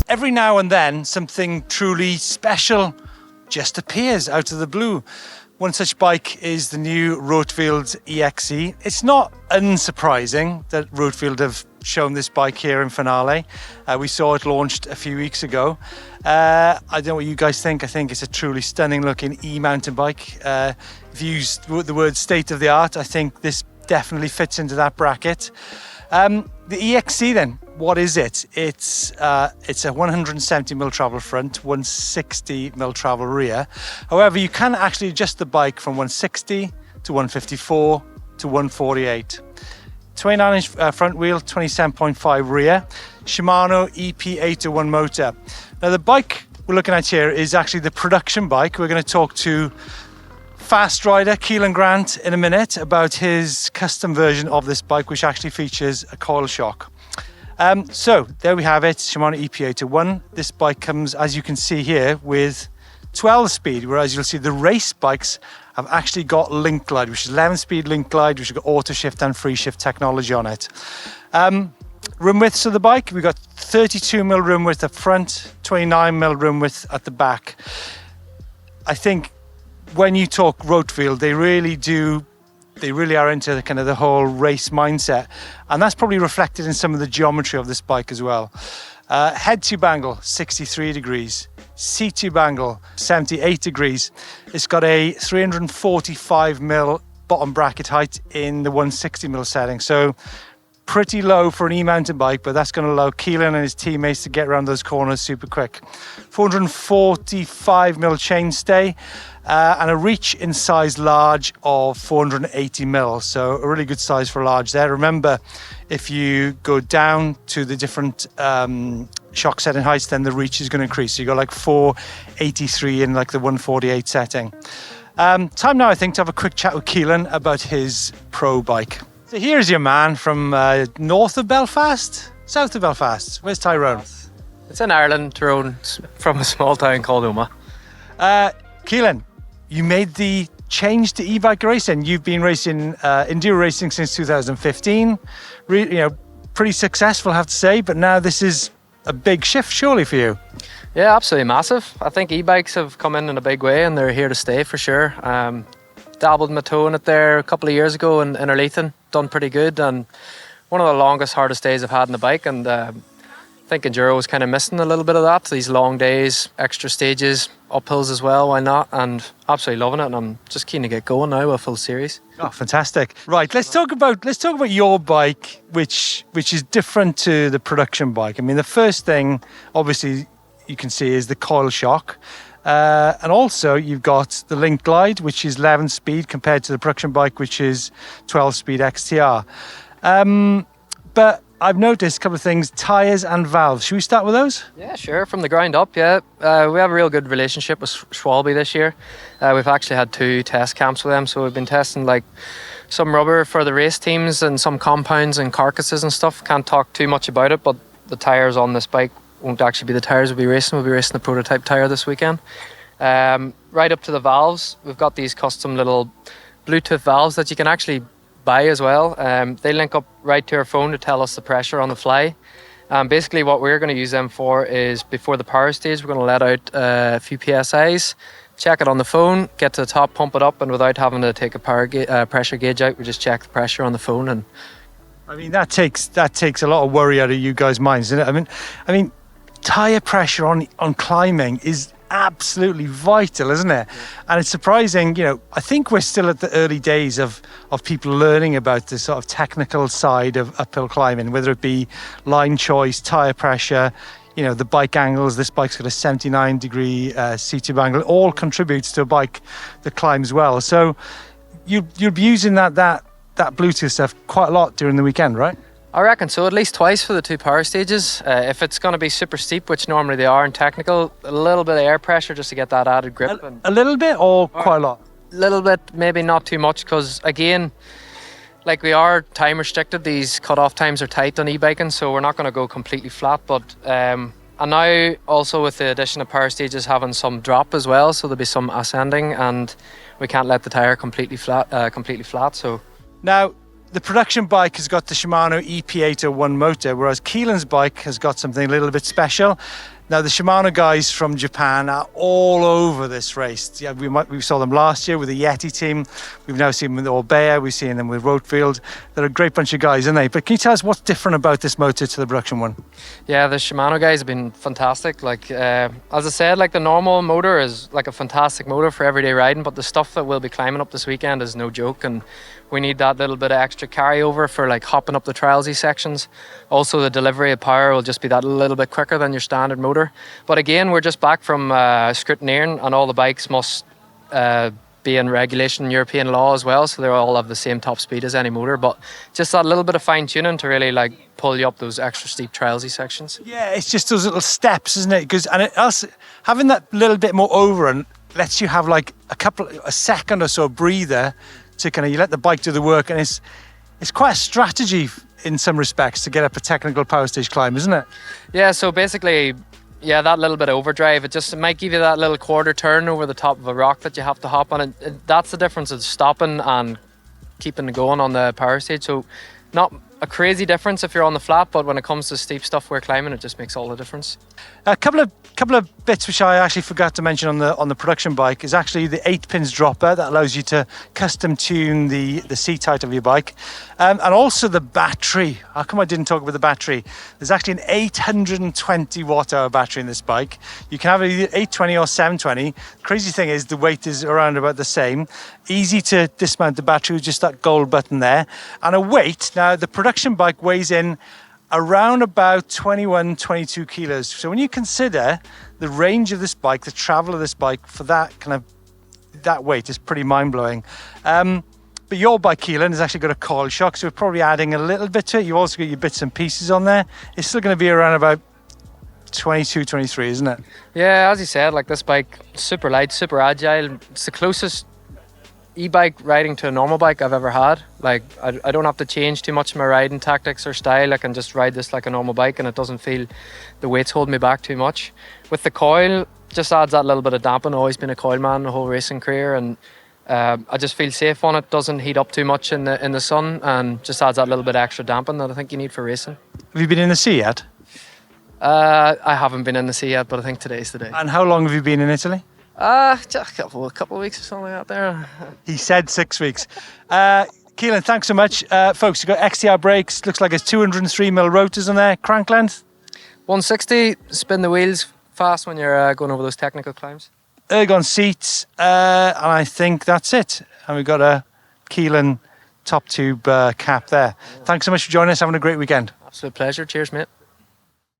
Every now and then, something truly special just appears out of the blue. One such bike is the new Rotwild EXC. It's not unsurprising that Rotwild have shown this bike here in Finale. We saw it launched a few weeks ago. I don't know what you guys think. I think it's a truly stunning looking e-mountain bike. If you use the word state of the art, I think this definitely fits into that bracket. The EXC then, what is it? It's a 170mm travel front, 160mm travel rear. However, you can actually adjust the bike from 160 to 154 to 148. 29-inch front wheel, 27.5 rear. Shimano EP801 motor. Now the bike we're looking at here is actually the production bike. We're going to talk to fast rider Kelan Grant in a minute about his custom version of this bike, which actually features a coil shock. So there we have it, Shimano EP801. This bike comes, as you can see here, with 12 speed, whereas you'll see the race bikes have actually got LinkGlide, which is 11-speed LinkGlide, which has got auto shift and free shift technology on it. Rim widths of the bike, we've got 32mm rim width up front, 29mm rim width at the back. I think when you talk Rotwild, they really are into the kind of the whole race mindset, and that's probably reflected in some of the geometry of this bike as well. Head tube angle 63 degrees, seat tube angle 78 degrees. It's got a 345mm bottom bracket height in the 160mm setting, so pretty low for an e-mountain bike, but that's going to allow Kelan and his teammates to get around those corners super quick. 445mm chainstay and a reach in size large of 480mm, so a really good size for a large there. Remember, if you go down to the different shock setting heights, then the reach is going to increase. So you got like 483 in like the 148 setting. Time now, I think, to have a quick chat with Kelan about his pro bike. So here's your man from north of Belfast, south of Belfast. Where's Tyrone? It's in Ireland, Tyrone, from a small town called Oma. Kelan, you made the change to e-bike racing. You've been racing Enduro racing since 2015. Pretty successful, I have to say, but now this is a big shift surely for you. Yeah, absolutely massive. I think e-bikes have come in a big way and they're here to stay for sure. Dabbled my toe in it there a couple of years ago in Erleithen, done pretty good, and one of the longest, hardest days I've had in the bike, and I think Enduro was kind of missing a little bit of that, these long days, extra stages, uphills as well, why not, and absolutely loving it, and I'm just keen to get going now with a full series. Oh, fantastic. Right, let's talk about your bike, which is different to the production bike. I mean, the first thing, obviously, you can see is the coil shock. And also you've got the LinkGlide, which is 11 speed compared to the production bike, which is 12 speed XTR. But I've noticed a couple of things, tyres and valves. Should we start with those? Yeah, sure, from the ground up, yeah. We have a real good relationship with Schwalbe this year. We've actually had 2 test camps with them, so we've been testing like some rubber for the race teams and some compounds and carcasses and stuff. Can't talk too much about it, but the tyres on this bike won't actually be the tyres we'll be racing the prototype tyre this weekend. Right up to the valves, we've got these custom little Bluetooth valves that you can actually buy as well. They link up right to your phone to tell us the pressure on the fly. Basically what we're going to use them for is before the power stage, we're going to let out a few PSIs, check it on the phone, get to the top, pump it up, and without having to take a pressure gauge out, we just check the pressure on the phone. And I mean, that takes a lot of worry out of you guys' minds, isn't it? I mean, tyre pressure on climbing is absolutely vital, isn't it? And it's surprising, I think we're still at the early days of people learning about the sort of technical side of uphill climbing, whether it be line choice, tyre pressure, the bike angles. This bike's got a 79-degree seat tube angle. It all contributes to a bike that climbs well. So you'll be using that Bluetooth stuff quite a lot during the weekend, right? I reckon so, at least twice for the 2 power stages. If it's going to be super steep, which normally they are in technical, a little bit of air pressure just to get that added grip. A little bit or quite a lot? A little bit, maybe not too much, because again, like we are time restricted, these cut-off times are tight on e-biking, so we're not going to go completely flat. But and now also with the addition of power stages having some drop as well, so there'll be some ascending, and we can't let the tyre completely flat. So now, the production bike has got the Shimano EP801 motor, whereas Kelan's bike has got something a little bit special. Now, the Shimano guys from Japan are all over this race. Yeah, we saw them last year with the Yeti team. We've now seen them with Orbea. We've seen them with Rotwild. They're a great bunch of guys, aren't they? But can you tell us what's different about this motor to the production one? Yeah, the Shimano guys have been fantastic. Like, as I said, like the normal motor is like a fantastic motor for everyday riding, but the stuff that we'll be climbing up this weekend is no joke, and we need that little bit of extra carryover for like hopping up the trialsy sections. Also, the delivery of power will just be that little bit quicker than your standard motor. But again, we're just back from scrutineering, and all the bikes must be in regulation European law as well, so they all have the same top speed as any motor. But just that little bit of fine tuning to really like pull you up those extra steep trialsy sections. Yeah, it's just those little steps, isn't it? Because having that little bit more overrun lets you have like a second or so breather to kind of, you let the bike do the work, and it's quite a strategy in some respects to get up a technical power stage climb, isn't it? Yeah, so basically, yeah, that little bit of overdrive, it might give you that little quarter turn over the top of a rock that you have to hop on. That's the difference of stopping and keeping it going on the power stage. So not a crazy difference if you're on the flat, but when it comes to steep stuff we're climbing, it just makes all the difference. A couple of bits which I actually forgot to mention on the production bike is actually the 8-pins dropper that allows you to custom tune the seat height of your bike, and also the battery. How come I didn't talk about the battery? There's actually an 820 watt hour battery in this bike. You can have either 820 or 720. The crazy thing is the weight is around about the same. Easy to dismount the battery with just that gold button there, and a weight. Now the production bike weighs in around about 22 kilos. So when you consider the range of this bike, the travel of this bike for that weight is pretty mind-blowing. But your bike, Kelan, has actually got a coil shock, so we're probably adding a little bit to it. You've also got your bits and pieces on there. It's still going to be around about 22, 23, isn't it? Yeah, as you said, like this bike, super light, super agile. It's the closest e-bike riding to a normal bike I've ever had. Like I don't have to change too much of my riding tactics or style. I can just ride this like a normal bike, and it doesn't feel the weight's holding me back too much. With the coil, just adds that little bit of damping. I've always been a coil man the whole racing career, and I just feel safe on it. Doesn't heat up too much in the sun, and just adds that little bit of extra damping that I think you need for racing. Have you been in the sea yet? I haven't been in the sea yet, but I think today's the day. And how long have you been in Italy? Just a couple of weeks or something out there. He said 6 weeks. Kelan, thanks so much. Folks, you've got XTR brakes. Looks like it's 203mm rotors on there. Crank length? 160. Spin the wheels fast when you're going over those technical climbs. Ergon seats. And I think that's it. And we've got a Kelan top tube cap there. Thanks so much for joining us. Having a great weekend. Absolute pleasure. Cheers, mate.